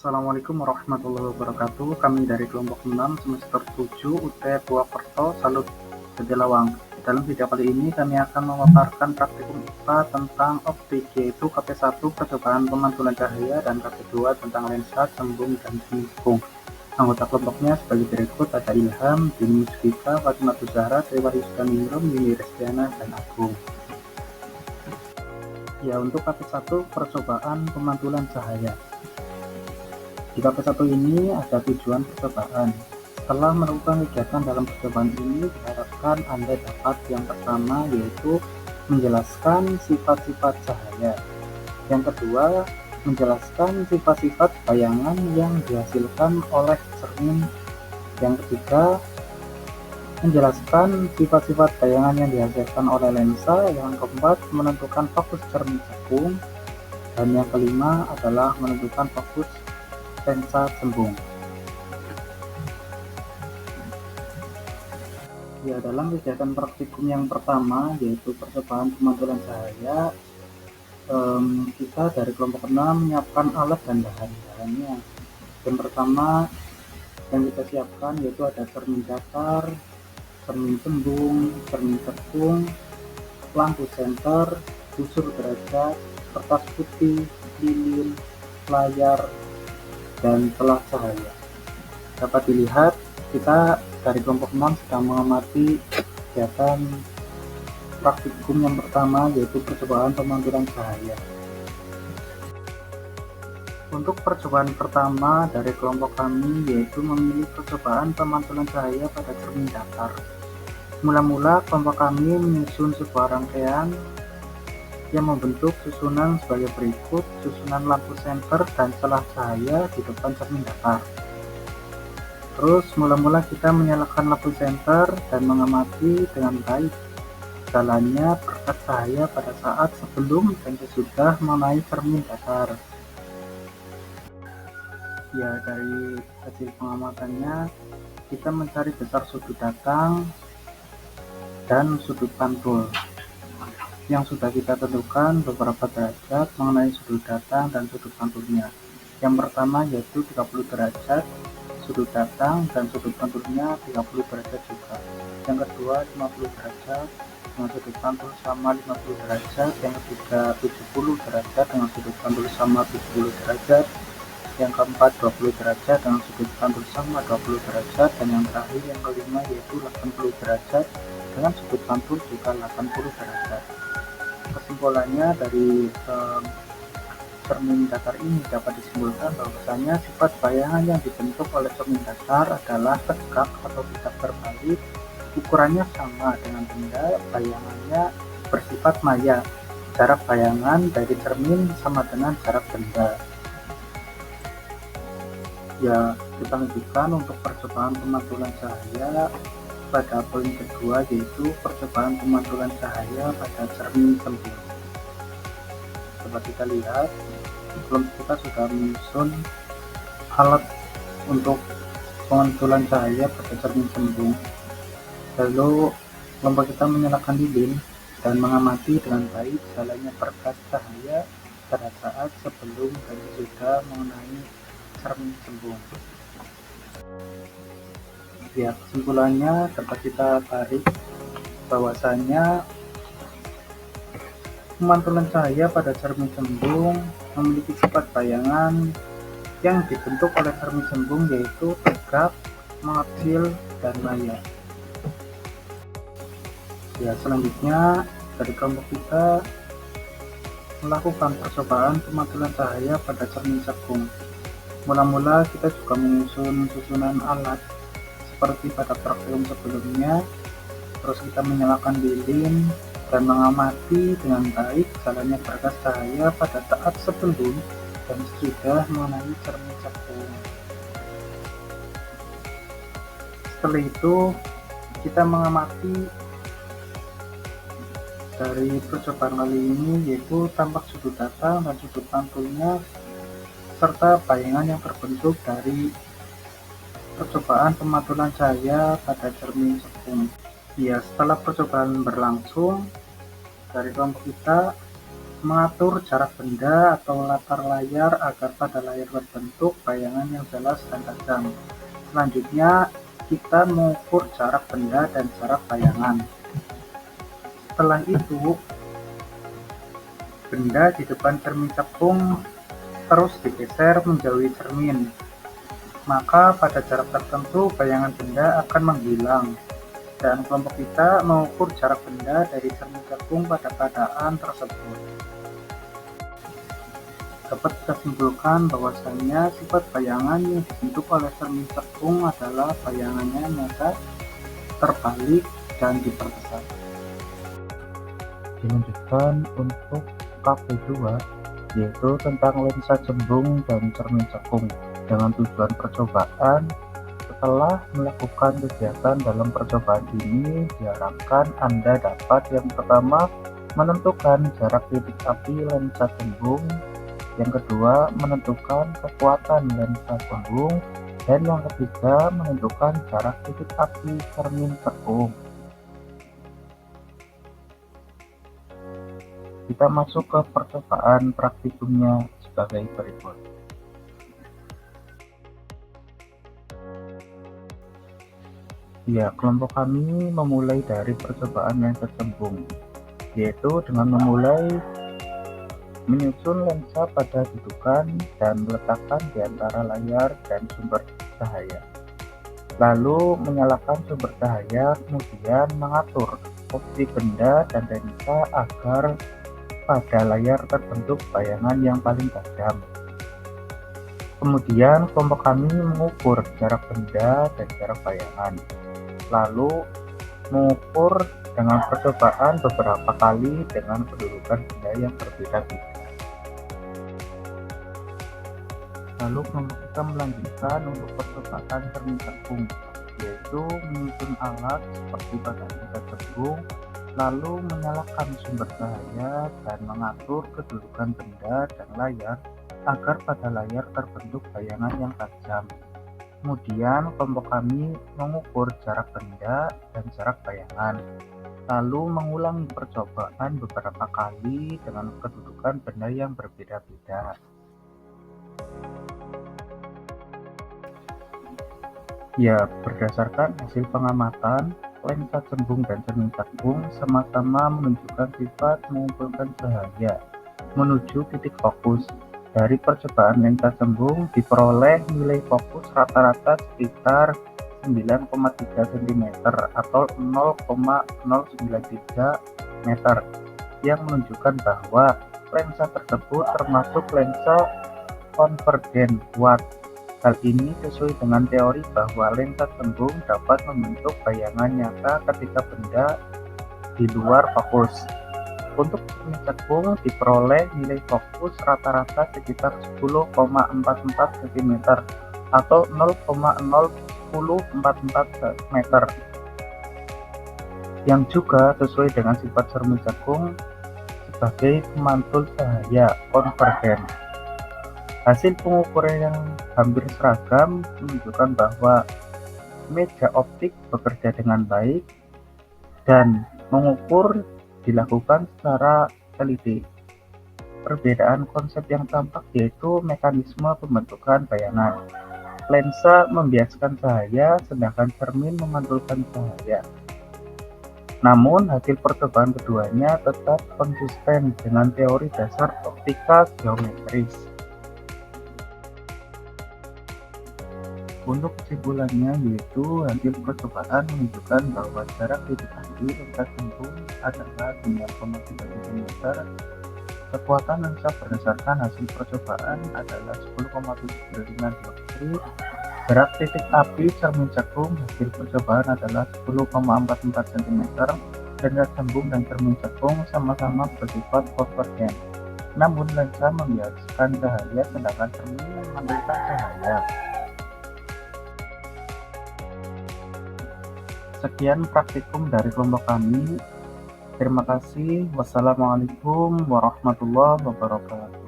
Assalamualaikum warahmatullahi wabarakatuh. Kami dari kelompok 6 semester 7 UT Purwokerto, Salut Jatilawang. Dalam video kali ini kami akan memaparkan praktikum IPA tentang optik, yaitu KP1 percobaan pemantulan cahaya dan KP2 tentang lensa, cembung, dan sembung. Anggota kelompoknya sebagai berikut: ada Ilham, Dini Musfika, Fatimah Zahra, Triwari Sudaningrum, Yuni Restiana, dan Agung. Ya, untuk KP1 percobaan pemantulan cahaya. Di KP1 ini ada tujuan percobaan. Setelah melakukan kegiatan dalam percobaan ini, diharapkan Anda dapat yang pertama, yaitu menjelaskan sifat-sifat cahaya. Yang kedua, menjelaskan sifat-sifat bayangan yang dihasilkan oleh cermin. Yang ketiga, menjelaskan sifat-sifat bayangan yang dihasilkan oleh lensa. Yang keempat, menentukan fokus cermin cekung. Dan yang kelima adalah menentukan fokus lensa cembung. Ya, dalam kegiatan praktikum yang pertama, yaitu percobaan pemantulan cahaya, kita dari kelompok 6 menyiapkan alat dan bahan-bahannya. Yang pertama yang kita siapkan yaitu ada cermin datar, cermin cembung, cermin cekung, lampu senter, busur derajat, kertas putih, lilin, layar, dan telah cahaya. Dapat dilihat kita dari kelompok 6 sedang mengamati kegiatan praktikum yang pertama, yaitu percobaan pemantulan cahaya. Untuk percobaan pertama dari kelompok kami yaitu memilih percobaan pemantulan cahaya pada cermin datar. Mula-mula kelompok kami menyusun sebuah rangkaian yang membentuk susunan sebagai berikut: susunan lampu senter dan celah cahaya di depan cermin datar. Terus mula-mula kita menyalakan lampu senter dan mengamati dengan baik jalannya perkat cahaya pada saat sebelum dan sesudah mengenai cermin datar. Ya, dari hasil pengamatannya kita mencari besar sudut datang dan sudut pantul yang sudah kita tentukan beberapa derajat mengenai sudut datang dan sudut pantulnya. Yang pertama yaitu 30 derajat sudut datang dan sudut pantulnya 30 derajat juga. Yang kedua 50 derajat dengan sudut pantul sama 50 derajat. Yang ketiga 70 derajat dengan sudut pantul sama 70 derajat. Yang keempat 20 derajat dengan sudut pantul sama 20 derajat. Dan yang terakhir yang kelima yaitu 80 derajat dengan sudut pantul juga 80 derajat. Kesimpulannya dari cermin datar ini dapat disimpulkan bahwasanya sifat bayangan yang dibentuk oleh cermin datar adalah tegak atau tidak berbalik, ukurannya sama dengan benda, bayangannya bersifat maya, jarak bayangan dari cermin sama dengan jarak benda. Ya, kita lanjutkan untuk percobaan pemantulan cahaya pada poin kedua, yaitu percobaan pemantulan cahaya pada cermin cembung. Dapat kita lihat kelompok kita sudah menyusun alat untuk pemantulan cahaya pada cermin cembung. Lalu kelompok kita menyalakan lilin dan mengamati dengan baik jalannya perkat cahaya pada saat sebelum dan sesudah mengenai cermin cembung. Ya, kesimpulannya dapat kita tarik bahwasanya pemantulan cahaya pada cermin cembung memiliki sifat bayangan yang dibentuk oleh cermin cembung yaitu tegak, mengecil, dan maya. Ya, selanjutnya dari kelompok kita melakukan percobaan pemantulan cahaya pada cermin cekung. Mula-mula kita juga menyusun susunan alat seperti pada praktikum sebelumnya. Terus kita menyalakan lilin dan mengamati dengan baik jalannya perkat cahaya pada saat sebelum dan sesudah mengenai cermin cekung. Setelah itu kita mengamati dari percobaan kali ini yaitu tampak sudut datang dan sudut pantulnya serta bayangan yang terbentuk dari percobaan pemantulan cahaya pada cermin cekung. Ya, setelah percobaan berlangsung, dari kelompok kita mengatur jarak benda atau latar layar agar pada layar terbentuk bayangan yang jelas dan tajam. Selanjutnya, kita mengukur jarak benda dan jarak bayangan. Setelah itu, benda di depan cermin cekung terus digeser menjauhi cermin. Maka pada jarak tertentu bayangan benda akan menghilang. Dan kelompok kita mengukur jarak benda dari cermin cekung pada keadaan tersebut. Dapat kita simpulkan bahwasanya sifat bayangan yang dibentuk oleh cermin cekung adalah bayangannya nyata, terbalik, dan diperbesar. Dilanjutkan untuk KB2, yaitu tentang lensa cembung dan cermin cekung. Dengan tujuan percobaan, setelah melakukan kegiatan dalam percobaan ini, diharapkan Anda dapat yang pertama menentukan jarak titik api lensa cembung, yang kedua menentukan kekuatan lensa cembung, dan yang ketiga menentukan jarak titik api cermin cekung. Kita masuk ke percobaan praktikumnya sebagai berikut. Ya, kelompok kami memulai dari percobaan lensa cembung, yaitu dengan memulai menyusun lensa pada dudukan dan meletakkan di antara layar dan sumber cahaya. Lalu menyalakan sumber cahaya, kemudian mengatur posisi benda dan lensa agar pada layar terbentuk bayangan yang paling tajam. Kemudian kelompok kami mengukur jarak benda dan jarak bayangan. Lalu mengukur dengan percobaan beberapa kali dengan kedudukan benda yang berbeda-beda. Lalu kelompok kita melanjutkan untuk percobaan cermin cekung, yaitu menyusun alat seperti pada lensa cembung, lalu menyalakan sumber cahaya dan mengatur kedudukan benda dan layar agar pada layar terbentuk bayangan yang tajam. Kemudian kelompok kami mengukur jarak benda dan jarak bayangan, lalu mengulangi percobaan beberapa kali dengan kedudukan benda yang berbeda-beda. Ya, berdasarkan hasil pengamatan, lensa cembung dan cermin cekung sama-sama menunjukkan sifat mengumpulkan cahaya menuju titik fokus. Dari percobaan lensa cembung diperoleh nilai fokus rata-rata sekitar 9,3 cm atau 0,093 meter, yang menunjukkan bahwa lensa tersebut termasuk lensa konvergen kuat. Hal ini sesuai dengan teori bahwa lensa cembung dapat membentuk bayangan nyata ketika benda di luar fokus. Untuk cermin cekung diperoleh nilai fokus rata-rata sekitar 10,44 cm atau 0,01044 meter, yang juga sesuai dengan sifat cermin cekung sebagai pemantul cahaya konvergen. Hasil pengukuran yang hampir seragam menunjukkan bahwa media optik bekerja dengan baik dan mengukur dilakukan secara teliti. Perbedaan konsep yang tampak yaitu mekanisme pembentukan bayangan. Lensa membiaskan cahaya, sedangkan cermin memantulkan cahaya. Namun, hasil percobaan keduanya tetap konsisten dengan teori dasar optika geometris. Untuk kesimpulannya, yaitu hasil percobaan menunjukkan bahwa jarak titik api lensa cembung adalah 9,3 cm. Kekuatan lensa berdasarkan hasil percobaan adalah 10,795 dioptri. Jarak titik api cermin cekung hasil percobaan adalah 10,44 cm. Lensa cembung dan cermin cekung sama-sama bersifat konvergen. Namun lensa membiaskan cahaya, sedangkan cermin memantulkan cahaya. Sekian praktikum dari kelompok kami. Terima kasih. Wassalamualaikum warahmatullahi wabarakatuh.